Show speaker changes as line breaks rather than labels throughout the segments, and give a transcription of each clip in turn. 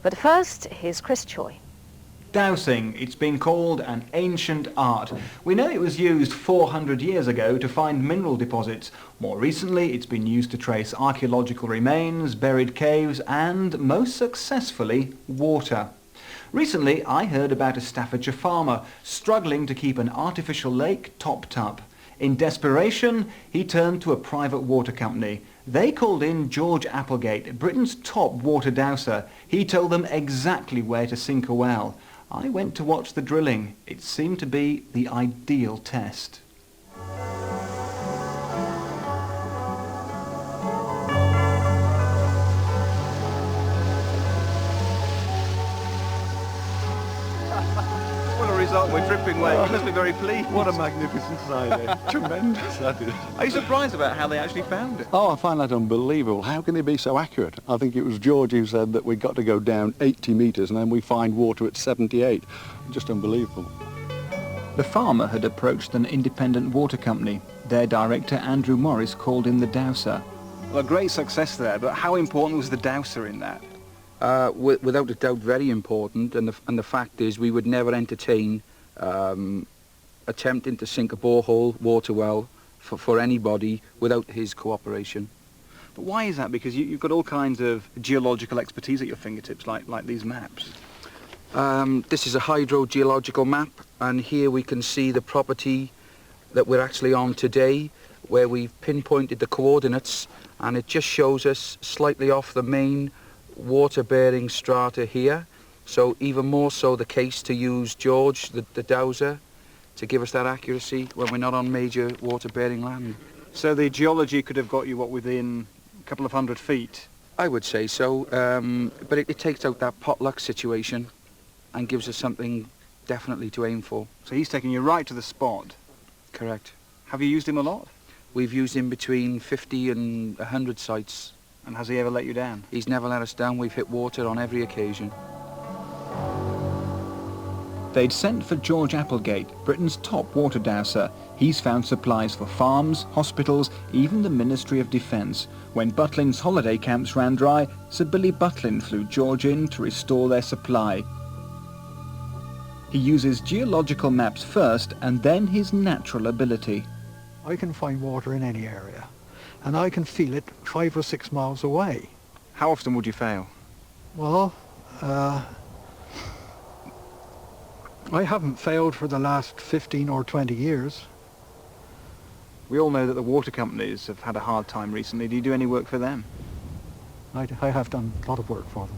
But first, here's Chris Choi.
Dowsing, it's been called an ancient art. We know it was used 400 years ago to find mineral deposits. More recently, it's been used to trace archaeological remains, buried caves, and, most successfully, water. Recently, I heard about a Staffordshire farmer struggling to keep an artificial lake topped up. In desperation, he turned to a private water company. They called in George Applegate, Britain's top water dowser. He told them exactly where to sink a well. I went to watch the drilling. It seemed to be the ideal test. What a result, we're dripping wet. You must be very pleased.
What a magnificent sight. Tremendous, that is.
Are you surprised about how they actually found it?
Oh, I find that unbelievable. How can they be so accurate? I think it was George who said that we got to go down 80 metres and then we find water at 78. Just unbelievable.
The farmer had approached an independent water company. Their director, Andrew Morris, called in the dowser. Well, a great success there, but how important was the dowser in that?
Without a doubt, very important, and the fact is we would never entertain attempting to sink a borehole, water well, for anybody without his cooperation.
But why is that? Because you've got all kinds of geological expertise at your fingertips, like these maps.
This is a hydrogeological map, and here we can see the property that we're actually on today, where we've pinpointed the coordinates, and it just shows us slightly off the main water-bearing strata here, so even more so the case to use George, the dowser, to give us that accuracy when we're not on major water-bearing land.
So the geology could have got you, what, within a couple of 100 feet?
I would say so, but it takes out that potluck situation and gives us something definitely to aim for.
So he's taking you right to the spot?
Correct.
Have you used him a lot?
We've used him between 50 and 100 sites.
And has he ever let you down?
He's never let us down. We've hit water on every occasion.
They'd sent for George Applegate, Britain's top water dowser. He's found supplies for farms, hospitals, even the Ministry of Defence. When Butlin's holiday camps ran dry, Sir Billy Butlin flew George in to restore their supply. He uses geological maps first and then his natural ability.
I can find water in any area, and I can feel it 5 or 6 miles away.
How often would you fail?
Well, I haven't failed for the last 15 or 20 years.
We all know that the water companies have had a hard time recently. Do you do any work for them?
I have done a lot of work for them.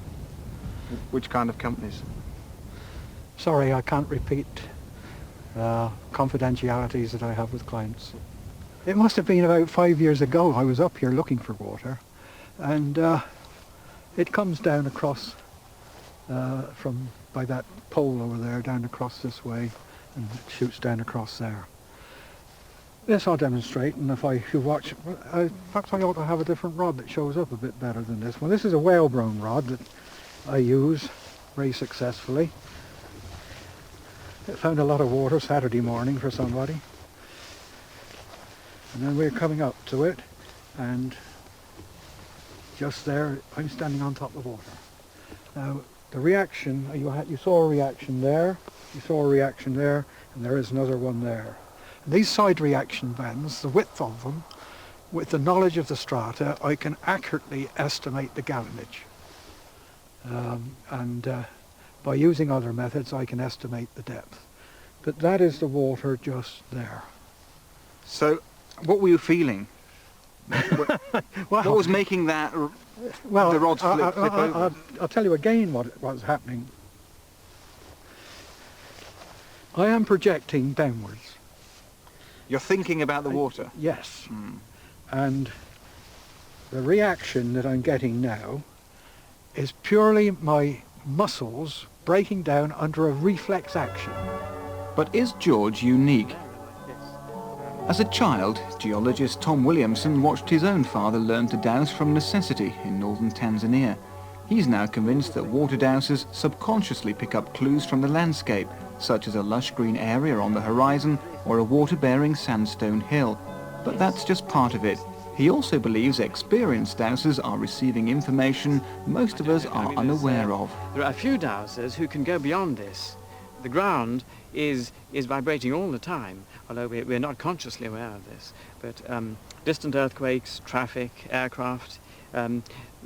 Which kind of companies?
Sorry, I can't repeat confidentialities that I have with clients. It must have been about 5 years ago. I was up here looking for water, and it comes down across from by that pole over there, down across this way, and it shoots down across there. This I'll demonstrate, and if you watch, in fact I ought to have a different rod that shows up a bit better than this one. This is a whalebone rod that I use very successfully. It found a lot of water Saturday morning for somebody. And then we're coming up to it, and just there, I'm standing on top of water. Now, the reaction, you saw a reaction there, you saw a reaction there, and there is another one there. And these side reaction bands, the width of them, with the knowledge of the strata, I can accurately estimate the gallonage. By using other methods, I can estimate the depth. But that is the water just there.
So, what were you feeling? What was making that, the rods flip over?
I'll tell you again what was happening. I am projecting downwards.
You're thinking about the water?
Yes. And the reaction that I'm getting now is purely my muscles breaking down under a reflex action.
But is George unique? As a child, geologist Tom Williamson watched his own father learn to dowse from necessity in northern Tanzania. He's now convinced that water dowsers subconsciously pick up clues from the landscape, such as a lush green area on the horizon or a water-bearing sandstone hill. But that's just part of it. He also believes experienced dowsers are receiving information most of us are unaware of.
There are a few dowsers who can go beyond this. The ground is vibrating all the time, although we're not consciously aware of this. But distant earthquakes, traffic, aircraft,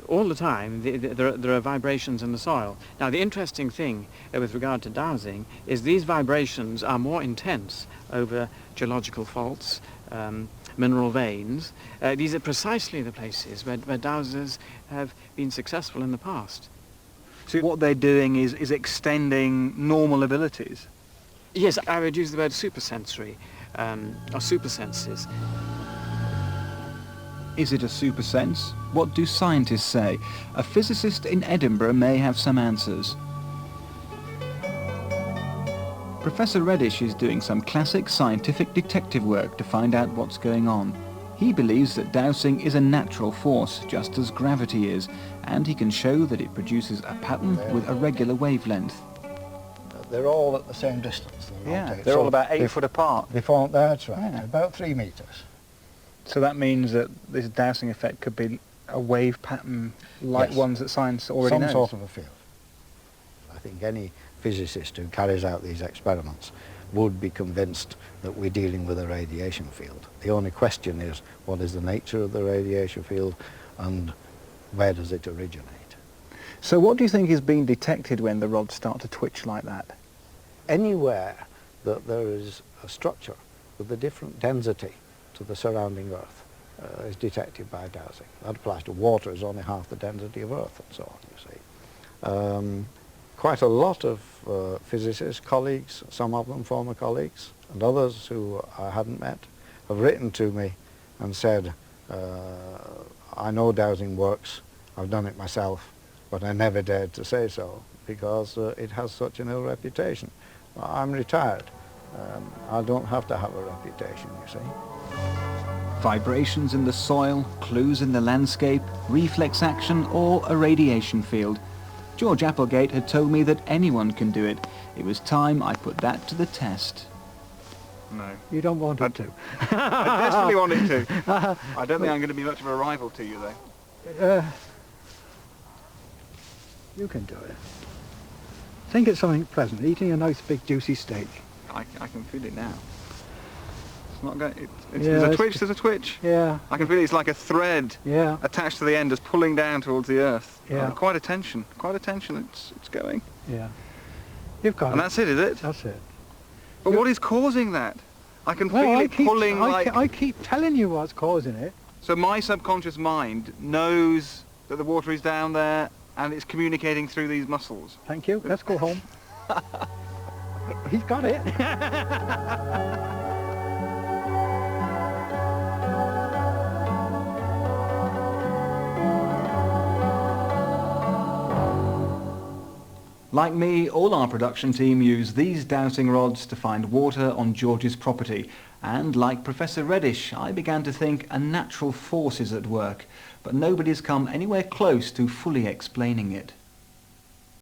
all the time there are vibrations in the soil. Now the interesting thing with regard to dowsing is these vibrations are more intense over geological faults, mineral veins. These are precisely the places where dowsers have been successful in the past.
So what they're doing is extending normal abilities?
Yes, I would use the word supersensory, or supersenses.
Is it a super sense? What do scientists say? A physicist in Edinburgh may have some answers. Professor Reddish is doing some classic scientific detective work to find out what's going on. He believes that dowsing is a natural force, just as gravity is, and he can show that it produces a pattern with a regular wavelength.
They're all at the same distance.
They're all about 8 foot apart.
That's right,
Yeah.
about 3 meters.
So that means that this dowsing effect could be a wave pattern like
Yes.
ones that science already knows.
Some sort of a field. I think any physicist who carries out these experiments would be convinced that we're dealing with a radiation field. The only question is, what is the nature of the radiation field and where does it originate?
So what do you think is being detected when the rods start to twitch like that?
Anywhere that there is a structure with a different density to the surrounding Earth is detected by dowsing. That applies to water, is only half the density of Earth and so on, you see. Quite a lot of physicists, colleagues, some of them former colleagues, and others who I hadn't met, have written to me and said, I know dowsing works, I've done it myself, but I never dared to say so because it has such an ill reputation. I'm retired. I don't have to have a reputation, you see.
Vibrations in the soil, clues in the landscape, reflex action, or a radiation field. George Applegate had told me that anyone can do it. It was time I put that to the test. No.
You don't want it to.
I desperately wanted to. I don't think I'm going to be much of a rival to you, though.
You can do it. Think it's something pleasant, eating a nice big juicy steak.
I can feel it now. It's not going.
Yeah,
there's a twitch. There's a twitch.
Yeah.
I can feel it's like a thread
Yeah.
attached to the end, just pulling down towards the earth.
Yeah.
Quite a tension. Quite a tension. It's going.
Yeah. You've got
And
it.
that's it, is it?
That's it.
But what is causing that? I can
Well,
feel it pulling like.
I keep telling you what's causing it.
So my subconscious mind knows that the water is down there, and it's communicating through these muscles.
Thank you. Let's go home. He's got it.
Like me, all our production team use these dowsing rods to find water on George's property. And like Professor Reddish, I began to think a natural force is at work, but nobody's come anywhere close to fully explaining it.